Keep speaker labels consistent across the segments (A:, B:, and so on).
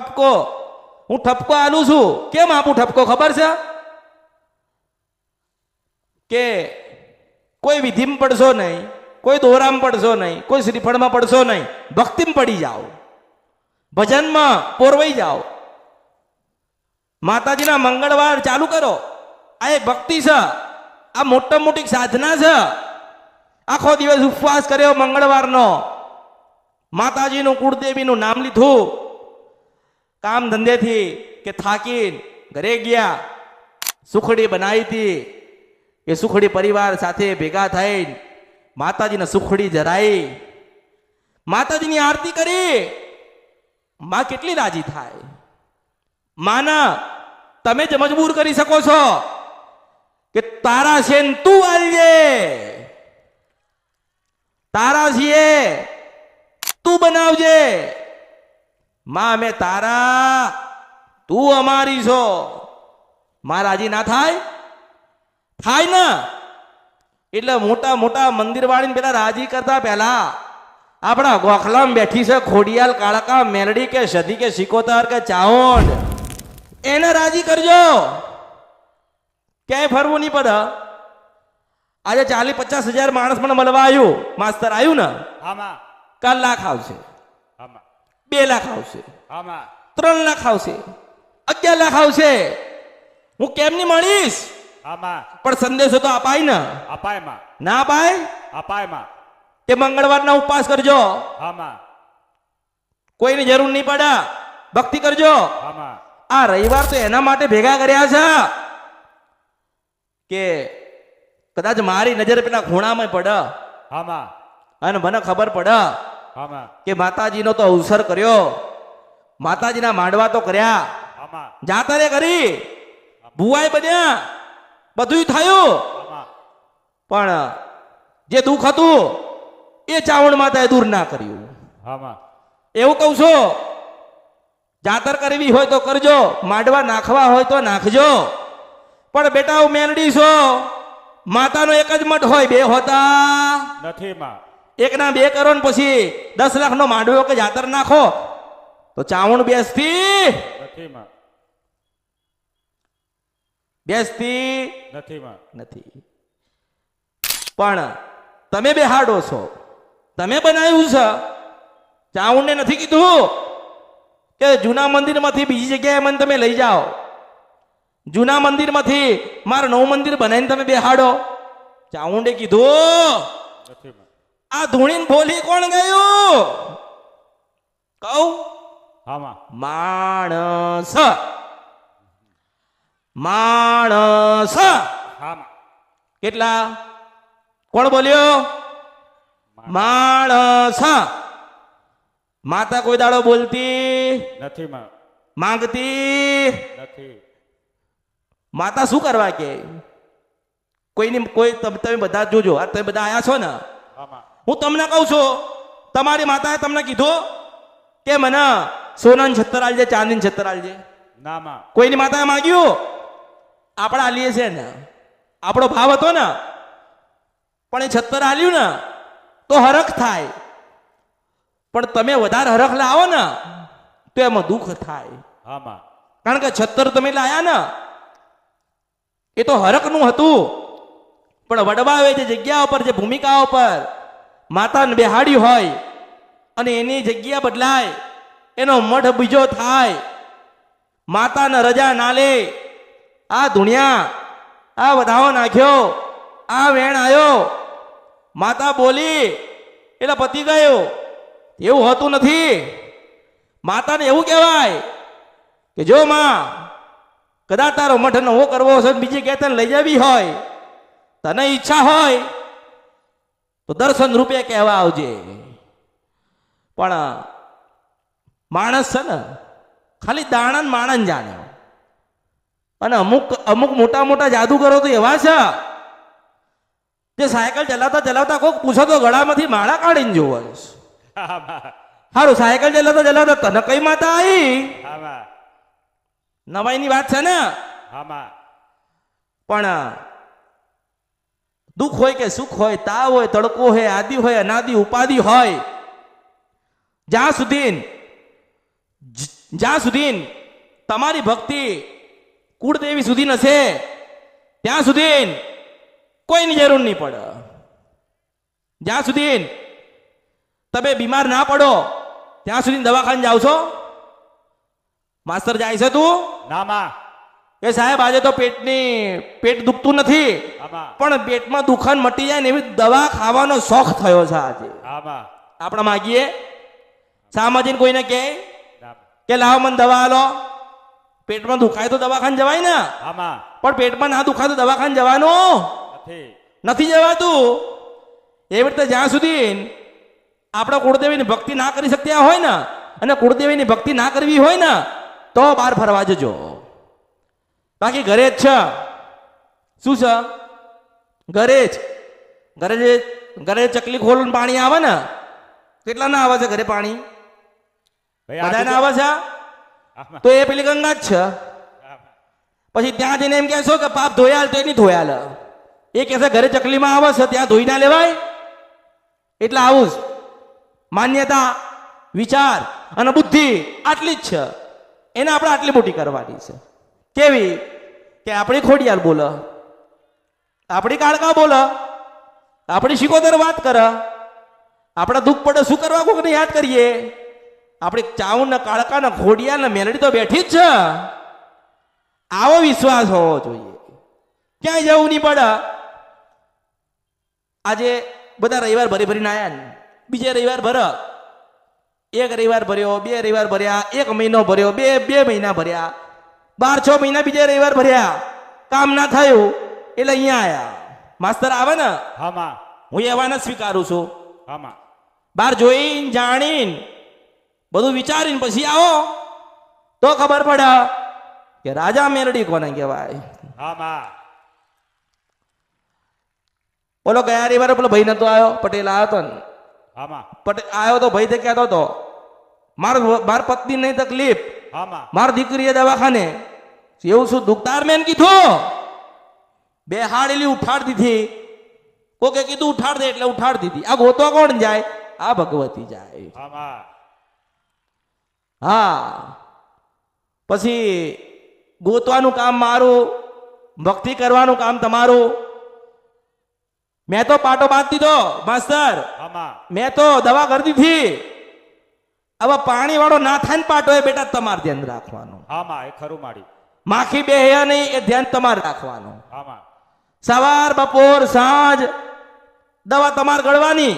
A: ઠપકો હું ઠપકો આલું છું. કેમ આપું ઠપકો ખબર છે? કે કોઈ વિધિમાં પડશો નહીં, કોઈ દોરામાં પડશો નહીં, કોઈ શ્રીફળમાં પડશો નહીં, ભક્તિમાં પડી જાઓ, ભજનમાં પોરવાઈ જાઓ, માતાજીના મંગળવાર ચાલુ કરો. આ એક ભક્તિ છે, આ મોટા મોટી સાધના છે. આખો દિવસ ઉપવાસ કર્યો મંગળવારનો, માતાજીનું કુળદેવીનું નામ લીધું, કામ ધંધેથી કે થાકીને ઘરે ગયા, સુખડી બનાવી હતી, એ સુખડી પરિવાર સાથે ભેગા થઈને માતાજીને સુખડી જરાઈ, માતાજીની આરતી કરી. માં કેટલી રાજી થાય. માના તમે જ મજબૂર કરી શકો છો કે તારા છે ને તું આલજે, તારા છીએ તું બનાવજે. માં અમે તારા, તું અમારી છો. માં રાજી ના થાય? થાય ને. એટલે મોટા મોટા મંદિર વાળીને પેલા રાજી કરતા પહેલા આપણા ગોખલામાં બેઠી છે ખોડિયાલ, કાળકા, મેલડી કે સધી કે સિકોતર કે ચાવંડ, એને રાજી કરજો. ક્યાંય ફરવું નહીં પડે. આજે 40-50 હજાર માણસ મને મળવા આવ્યું, માસ્તર આવ્યું ને, કાલ લાખ આવશે, 2 લાખ આવશે, 3 લાખ આવશે, 11 લાખ આવશે. હું કેમ નહીં મળીશ? પણ સંદેશો તો અપાય ને. ના અપાય? તે મંગળવારના ઉપવાસ કરજો, કોઈની જરૂર નહીં પડે, ભક્તિ કરજો. આ રવિવાર તો એના માટે ભેગા કર્યા છે કે કદાચ મારી નજર પેલા ખૂણામાં પડે અને મને ખબર પડે કે માતાજીનો તો અવસર કર્યો, માતાજીના માંડવા તો કર્યા, જાતરે કરી, ભુવાય બન્યા, બધું થયું, પણ જે દુઃખ હતું એ ચાવણ માતાએ દૂર ના કર્યું. એવું કહું છું, જાતર કરવી હોય તો કરજો, માંડવા નાખવા હોય તો નાખજો. પણ બેટા મેલડી છો, માતાનો એક જ મઠ હોય, 2 હોતા
B: નથી.
A: એકના 2 કરો ને પછી 10 લાખનો માંડવો કે જાતર નાખો તો ચાવણ બેસતી નથી. પણ તમે બેહાડો છો, તમે બનાવ્યું છે. ચાવણને નથી કીધું કે જૂના મંદિરમાંથી બીજી જગ્યાએ મને તમે લઈ જાઓ, જૂના મંદિરમાંથી મારા નવું મંદિર બનાવીને તમે બેહાડો. ચાવુંડે કીધું આ ધૂણીને બોલી કોણ ગયું? કહું, માણસ. માણસ કેટલા? કોણ બોલ્યો? માણસ. માતા કોઈ દાડો બોલતી
B: નથી,
A: માંગતી
B: નથી.
A: માતા શું કરવા કે? કોઈની કોઈ તમે બધા જોજો, આ તમે બધા આયા છો ને, હું તમને કહું છું, તમારી માતાએ તમને કીધું કે મને સોનાની છત્તર આલજે, ચાંદીની છત્તર આલજે? કોઈની માતાએ માંગ્યું? આપણે આલીએ છે ને, આપણો ભાવ હતો ને, પણ એ છત્તર આલ્યું ને તો હરખ થાય. પણ તમે વધારે હરખ લાવો ને તો એમાં દુઃખ થાય. કારણ કે છત્તર તમે લાયા ને એ તો હરખનું હતું, પણ વડવાએ જે જગ્યા ઉપર, જે ભૂમિકા ઉપર માતાને બેહાડી હોય અને એની જગ્યા બદલાય, એનો મઠ બીજો થાય, માતાને રજા ના લે, આ ધુણિયા, આ વધાવો નાખ્યો, આ વેણ આવ્યો, માતા બોલી એટલે પતી ગયો, એવું હોતું નથી. માતાને એવું કહેવાય કે જો માં કદાચ તારો મઠ નવો કરવો હશે, બીજી ક્યાંય તને લઈ જવી હોય, તને ઈચ્છા હોય તો દર્શન રૂપે કહેવા આવજે. પણ માણસ છે ને ખાલી દાણા માણસ જાણે, અને અમુક મોટા મોટા જાદુગરો તો એવા છે જે સાયકલ ચલાવતા ચલાવતા કોઈક પૂછો તો ગળામાંથી માળા કાઢીને જોવે. સારું, સાયકલ ચલાવતા ચલાવતા તને કઈ માતા આવી? નવાઈની વાત છે ને. પણ દુઃખ હોય કે સુખ હોય, તાવ હોય, તડકો હોય, આદિ હોય, અનાદિ ઉપાધિ હોય, જ્યાં સુધી જ્યાં સુધી તમારી ભક્તિ કુળદેવી સુધી નશે ત્યાં સુધી કોઈની જરૂર નહીં પડે. જ્યાં સુધી તમે બીમાર ના પડો ત્યાં સુધી દવાખાને જાવ છો? માસ્તર જાય છે તું?
B: ના માં.
A: એ સાહેબ આજે તો પેટ દુખતું નથી
B: આમાં.
A: પણ પેટમાં દુખાન મટી જાય ને એવી દવા ખાવાનો શોખ થયો છે આજે.
B: આમાં.
A: આપણે માગીએ સામાજિક કોઈને
B: ના.
A: કે લાવો મને દવા આલો. પેટમાં દુખાય તો દવાખાને જવાય ને.
B: આમાં.
A: પણ પેટમાં ના દુખાય તો દવાખાને જવાનું નથી જવાતું. એવી રીતે જ્યાં સુધી આપણે કુળદેવીની ભક્તિ ના કરી શકતા હોય ને અને કુળદેવીની ભક્તિ ના કરવી હોય ને તો બહાર ફરવા જજો. બાકી ઘરે જ છે. શું છે? ઘરે ચકલી ખોલું પાણી આવે ને. કેટલા ના આવે છે ઘરે પાણી? બધા ના આવે છે. તો એ પેલી ગંગા જ છે. પછી ત્યાં જઈને એમ કહેશો કે પાપ ધોયાલ તો એની ધોયાલ. એ કહેશે ઘરે ચકલીમાં આવે છે ત્યાં ધોઈ ના લેવાય. એટલે આવું જ માન્યતા, વિચાર અને બુદ્ધિ આટલી જ છે. એને આપણે આટલી મોટી કરવાની છે. કેવી? કે આપણી ખોડિયાલ બોલે, આપણી કાળકા બોલે, આપણી શિકોતર વાત કરે, આપણા દુઃખ પડે શું કરવા કોકને યાદ કરીએ. આપણી ચાઉન ને કાળકા ને ખોડિયાલ ને મેલડી તો બેઠી જ છે. આવો વિશ્વાસ હોવો જોઈએ. ક્યાંય જવું નહીં પડે. આજે બધા રવિવાર ભરીને આયા ને બીજે રવિવાર ભર. એક રવિવાર ભર્યો, 2 રવિવાર ભર્યા, 1 મહિનો ભર્યો, 2 મહિના ભર્યા, 12-6 મહિના બીજે રવિવાર ભર્યા. કામ ના થયું એટલે અહીંયા આયા. માસ્તર આવે ને હું એવાને સ્વીકારું છું. બહાર જોઈને જાણીને બધું વિચારીને પછી આવો તો ખબર પડે કે રાજા મેલડી કોને કહેવાય. બોલો ગયા રવિવારે પેલો ભાઈ નતો આવ્યો, પટેલ આવ્યો હતો ને. પટેલ આવ્યો તો ભાઈ કહેતો હતો માર પત્ની નહીં તકલીફ, માર દીકરીએ દવાખાને. એવું શું દુખતાર મેં કીધું? બે હાડેલી ઉઠાડ દીધી. કોકે કીધું ઉઠાડ દે એટલે ઉઠાડ દીધી. આ ગોતો કોણ જાય? આ ભગવતી જાય. હા, પછી ગોતવાનું કામ મારું, ભક્તિ કરવાનું કામ તમારું. મેં તો પાટો બાંધી દીધો માસ્તર. મેં તો દવા કરી દીધી. હવે પાણી વાળો ના થાય ને પાટો એ બેટા તમારે ધ્યાન રાખવાનું. માખી બે હે નહીં એ ધ્યાન તમારે રાખવાનું. સવાર બપોર સાંજ દવા તમારે ગળવાની.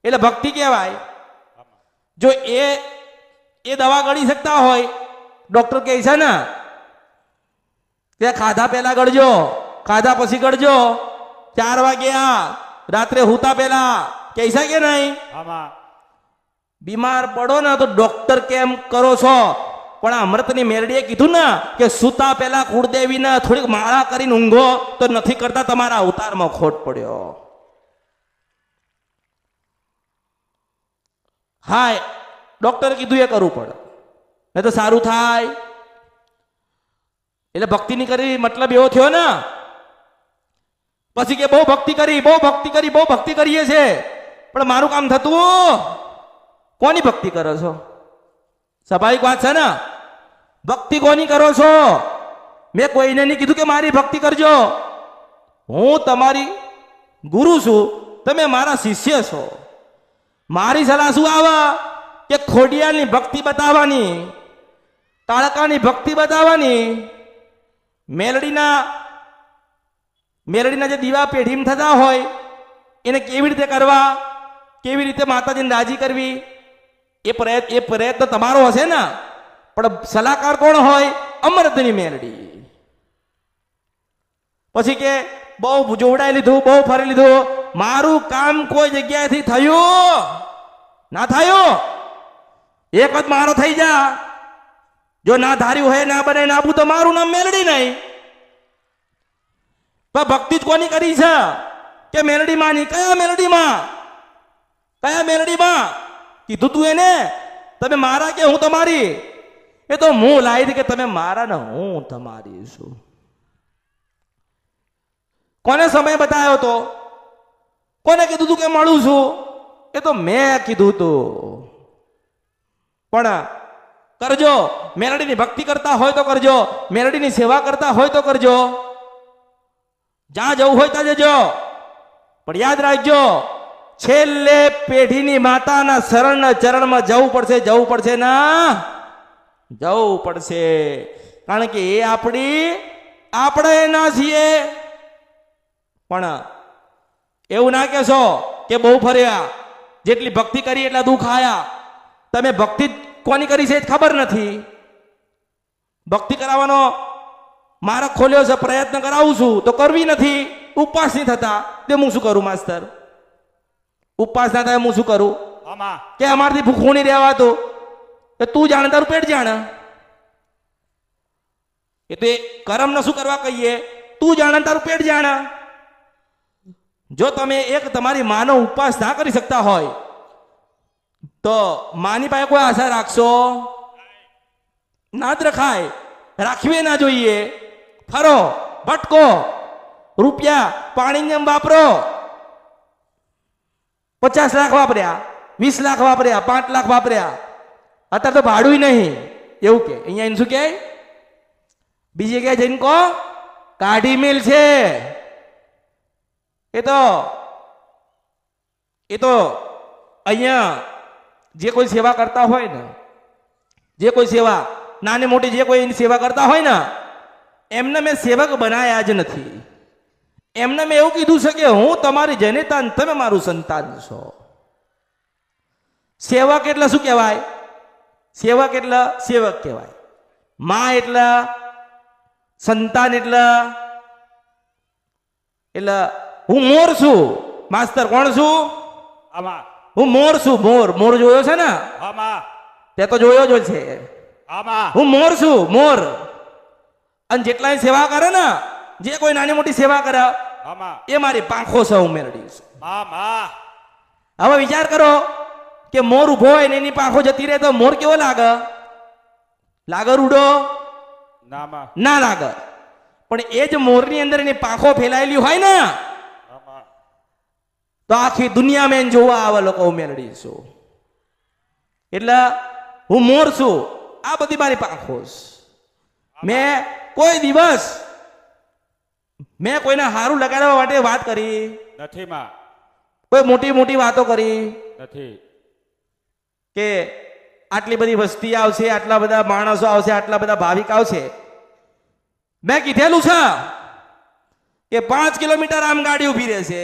A: એટલે ભક્તિ કહેવાય. જો એ દવા ગળી શકતા હોય, ડોક્ટર કહે છે ને કે ખાધા પહેલા ગળજો, ખાધા પછી ગળજો, 4 વાગ્યા રાત્રે હુતા પહેલા કહે છે કે નહીં? બીમાર પડો ને તો ડોક્ટર કેમ કરો છો? પણ આ અમૃતની મેરડીએ કીધું ને કે સુતા પહેલા કુળદેવીને થોડીક માળા કરીને ઊંઘો તો નથી કરતા, તમારા અવતારમાં ખોટ પડ્યો. હા, ડોક્ટરે કીધું એ કરવું પડે નહીં તો સારું થાય. એટલે ભક્તિ ની કરી મતલબ એવો થયો ને. પછી કે બહુ ભક્તિ કરીએ છે પણ મારું કામ થતું. કોની ભક્તિ કરો છો? સ્વાભાવિક વાત છે ને. ભક્તિ કોની કરો છો? મેં કોઈને નહીં કીધું કે મારી ભક્તિ કરજો. હું તમારી ગુરુ છું, તમે મારા શિષ્ય છો. મારી સલાહ શું આવે કે ખોડિયાલની ભક્તિ બતાવવાની, કાળકાની ભક્તિ બતાવવાની, મેલડીના જે દીવા પેઢીમ થતા હોય એને કેવી રીતે કરવા, કેવી રીતે માતાજીને રાજી કરવી, એ પ્રયત્ન તમારો હશે ને. પણ સલાહકાર કોણ હોય? અમૃતની મેલડી. પછી કે બહુ જોવડાઈ લીધું, બહુ ફરી લીધું, મારું કામ કોઈ જગ્યાએથી થયું ના થયું? એક જ મારો થઈ જા. જો ના ધાર્યું હોય ના બને નાબુ તો મારું નામ મેલડી નહીં. તો ભક્તિ જ કોની કરી છે? કે મેલડી માં ની. કયા મેલડીમાં કીધું તું એને તમે મારા કે હું તમારી? એ તો હું લાવી હતી કે તમે મારા ને હું તમારી છું. કોને સમય બતાવ્યો તો? કોને કીધું તું કે મળું છું? એ તો મેં કીધું તું. પણ કરજો. મેલડીની ભક્તિ કરતા હોય તો કરજો, મેલડીની સેવા કરતા હોય તો કરજો, જ્યાં જવું હોય ત્યાં જજો. પણ યાદ રાખજો, છેલ્લે પેઢીની માતાના શરણના ચરણમાં જવું પડશે, જવું પડશે ના, જવું પડશે. કારણ કે એ આપણે ના છીએ. પણ એવું ના કહેશો કે બહુ ફર્યા, જેટલી ભક્તિ કરી એટલા દુઃખ આયા. તમે ભક્તિ કોની કરી છે ખબર નથી. ભક્તિ કરાવવાનો માર્ગ ખોલ્યો છે, પ્રયત્ન કરાવું છું તો કરવી નથી. ઉપવાસ નહીં થતા તે હું શું કરું માસ્તર? ઉપવાસ ના થાય હું શું કરું? કે અમારથી ભૂખું નહીં રહેવાતું. કે તું જાણે તારું પેટ જાણે. એ તો કરમ ને શું કરવા કહીએ? તું જાણે તારું પેટ જાણે. જો તમે એક તમારી માનો ઉપવાસ ના કરી શકતા હોય તો માની પાસે કોઈ આશા રાખશો? ના જ રખાય, રાખવી ના જોઈએ. ફરો, ભટકો, રૂપિયા પાણીની જેમ વાપરો. 50 લાખ વાપર્યા, 20 લાખ વાપર્યા, 5 લાખ વાપર્યા, અત્યારે તો ભાડું નહીં. એવું કે અહીંયા એને શું કહે? બીજી જગ્યાએ જઈને કહો કાઢી મિલ છે. એ તો અહીંયા જે કોઈ સેવા કરતા હોય ને, જે કોઈ સેવા નાની મોટી જે કોઈ એની સેવા કરતા હોય ને, એમને મેં સેવક બનાયા જ નથી. એમને મેં એવું કીધું છે કે હું તમારી જનેતા અને તમે મારું સંતાન છો. સેવક એટલે શું કહેવાય? સેવક એટલે સેવક કહેવાય. માં એટલે સંતાન એટલે હું મોર છું માસ્તર. કોણ છું? હું મોર છું. મોર જોયો છે ને? તે તો જોયો જ છે. હું મોર છું, મોર. અને જેટલા સેવા કરે ને, જે કોઈ નાની મોટી સેવા કરે, એ મારી પાંખો છે, હું મેળવી છું. હવે વિચાર કરો કે મોર ઉભો હોય ને એની પાંખો જતી રહે તો મોર કેવો લાગે? લાગે રૂડો? ના લાગે. પણ એ જ મોરની અંદર એની પાંખો ફેલાયેલી હોય ને તો આખી દુનિયામાં એને જોવા આવે લોકો. હું મેળવી છું એટલે હું મોર છું. આ બધી મારી પાંખો છે. મેં કોઈ દિવસ કોઈને હારું લગાડવા માટે વાત કરી નથી. કોઈ મોટી મોટી વાતો કરી નથી કે આટલી બધી વસ્તી આવશે, આટલા બધા માણસો આવશે, આટલા બધા ભાવિક આવશે. મેં કીધેલું છે કે 5 કિલોમીટર આમ ગાડી ઉભી રહેશે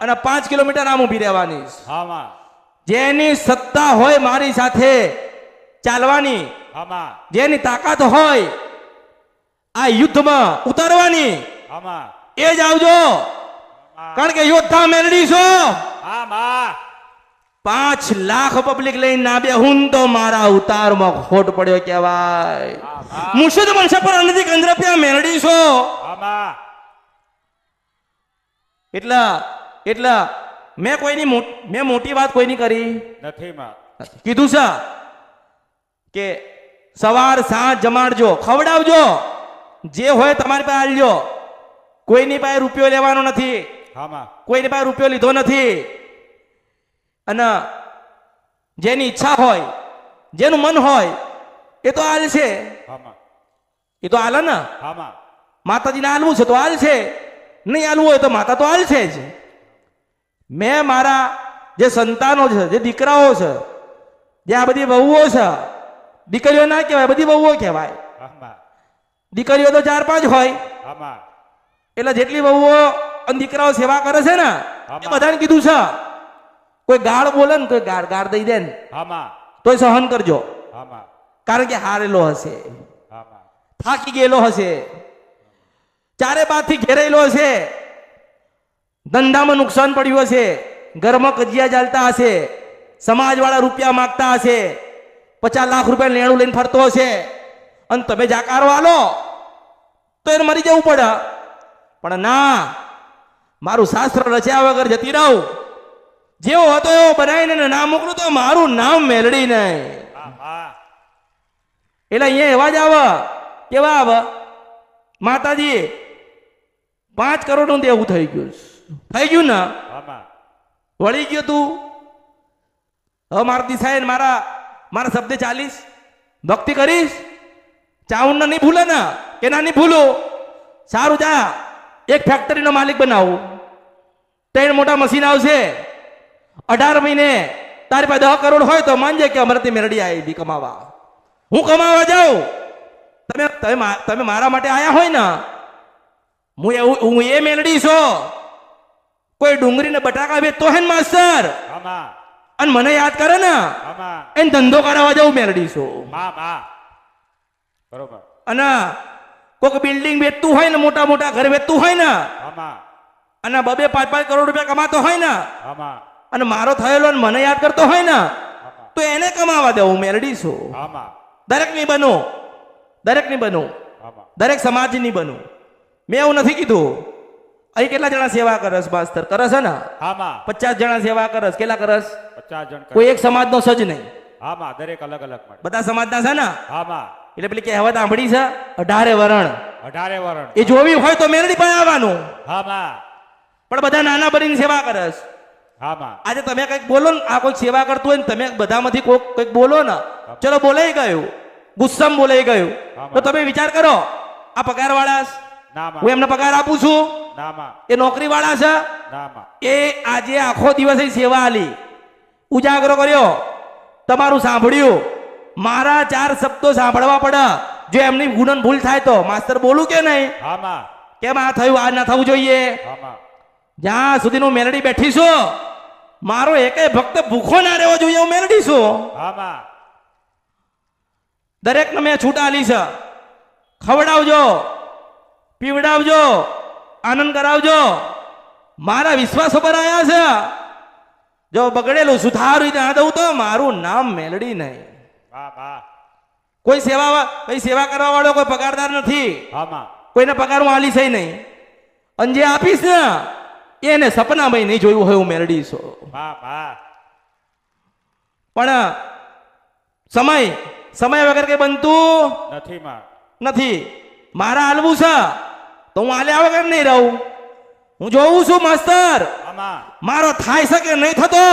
A: અને 5 કિલોમીટર આમ ઉભી રહેવાની. જેની સત્તા હોય મારી સાથે ચાલવાની, જેની તાકાત હોય આ યુદ્ધમાં ઉતરવાની, એ જ આવજો. કારણ કે યોદ્ધા મેળવી છો. 5 લાખ પબ્લિક લઈને ના બેહું તો મારા ઉતારમાં ખોટ પડ્યો કહેવાય. મુર્શિદ મનસા પર અનધિક અંદ્રપ્યા મેળવી છો. એટલે મેં મોટી વાત કોઈની કરી નથી. કીધું છે કે સવાર સાંજ જમાડજો, ખવડાવજો, જે હોય તમારી પાસે આલજો. કોઈની પાસે રૂપિયો લેવાનો નથી, કોઈની પાસે રૂપિયો લીધો નથી. અને જેની ઈચ્છા હોય, જેનું મન હોય એ તો હાલ છે. એ તો હાલ ને, માતાજીને હાલવું છે તો હાલ છે, નહીં હાલવું હોય તો માતા તો હાલ છે જ. મેં મારા જે સંતાનો છે, જે દીકરાઓ છે, જે આ બધી વહુઓ છે, દીકરીઓ ના કહેવાય, બધી વહુઓ કહેવાય. દીકરીઓ તો 4-5 હોય. એટલે જેટલી વહુઓ અને દીકરાઓ સેવા કરે છે ને એ બધાને કીધું છે, કોઈ ગાળ બોલે ને, કોઈ ગાળ દઈ દે ને તોય સહન કરજો. કારણ કે હારેલો હશે, થાકી ગયેલો હશે, ચારે બાજથી ઘેરાયેલો હશે, ધંધામાં નુકસાન પડ્યું હશે, ઘરમાં કજિયા ચાલતા હશે, સમાજવાળા રૂપિયા માગતા હશે, 50 લાખ રૂપિયા લેણું લઈને ફરતો હશે, અને તમે જાકારો આલો તો એને મરી જવું પડે. પણ ના, મારું શાસ્ત્ર રચ્યા વગર જતી રહું. જેવો હતો એવો બનાવીને નામ મોકલું તો મારું નામ મેલડી નહીં. એટલે અહીંયા એવા જ આવે. કેવા આવે? માતાજી 5 કરોડનું દેવું થઈ ગયું. થઈ ગયું ને? વળી ગયો તું. હવે મારા દિશાએ મારા શબ્દે ચાલીસ. ભક્તિ કરીશ ચાઉંડ નહીં ભૂલે ને કે ના નહીં ભૂલું. સારું જા એક ફેક્ટરીનો માલિક બનાવું, 3 મોટા મશીન આવશે, 18 મહિને તારી પાસે 10 કરોડ હોય તો માનજે કે અમરતી મેરડી આવી હતી કમાવા. હું કમાવા જાઉં, તમે મારા માટે આયા હોય ને, હું એ મેલડી છો. કોઈ ડુંગળી ને બટાકા વેચતો હોય ને માસ્ટર અને મને યાદ કરે ને એને ધંધો કરાવવા જવું મેલડી છો.
B: બરોબર.
A: અને કોઈક બિલ્ડિંગ વેચતું હોય ને, મોટા મોટા ઘર વેચતું હોય ને, અને 2-5 કરોડ રૂપિયા કમાતો હોય ને, અને મારો થયેલો અને મને યાદ કરતો હોય ને, તો એને કમાવા દેવું મેલડી છો. દરેક ની બનું, દરેક ની બનું, દરેક સમાજ ની બનું. મેં એવું નથી કીધું. અહીં કેટલા જણા સેવા કરસ માસ્તર? કરસ ને 50 જણા સેવા કરસ. કેટલા કરસ?
B: 50 જણ.
A: કોઈ એક સમાજ નો સજ નહીં.
B: દરેક અલગ અલગ
A: બધા સમાજના છે ને. એટલે પેલી કહેવત સાંભળી છે 18 વરણ.
B: 18 વરણ
A: એ જોવી હોય તો મેરડી પાસે આવવાનું. પણ બધા નાના બનીને સેવા કરસ. આજે તમે કઈક બોલો ને, આ કોઈ સેવા કરતું હોય ને, તમે બધામાંથી કોઈક કંઈક બોલો ને, ચલો બોલાઈ ગયું, ગુસ્સામાં બોલાઈ ગયું, તો તમે વિચાર કરો આ પગાર વાળા, હું એમને પગાર આપું છું, એ નોકરી વાળા છે, એ આજે આખો દિવસ સેવા આલી, ઉજાગરો કર્યો, તમારું સાંભળ્યું, મારા 4 શબ્દો સાંભળવા પડે. જો એમની ગુણન ભૂલ થાય તો માસ્તર બોલું કે નહીં? કેમ આ થયું, આ ના થવું જોઈએ? જ્યાં સુધી હું મેલડી બેઠી છું, મારો એકે ભક્ત ભૂખો ના રહેવો જોઈએ, હું મેલડી છું. દરેકને મેં છૂટ આલી છે. ખવડાવજો, પીવડાવજો, આનંદ કરાવજો. મારા વિશ્વાસ ઉપર આવ્યા છે. જો બગડેલું સુધારું ના દઉં તો મારું નામ મેલડી નહીં. કોઈ સેવા કરવા વાળો કોઈ પગારદાર નથી. કોઈને પગાર હું આલીશ નહીં. અને જે આપીશ ને એને સપનામાં નહીં જોયું હોય હું મેલડી છું. પણ સમય વગર કઈ બનતું નથી. મારા હાલવું છે તો હું હાલ્યા વગર નહીં રહું. હું જોઉં છું માસ્તર, મારો થાય છે કે નહીં થતો.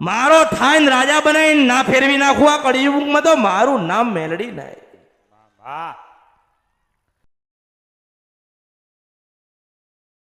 A: મારો થાય ને રાજા બનાવીને ના ફેરવી નાખું આ કળિયુગમાં તો મારું નામ મેલડી નહીં.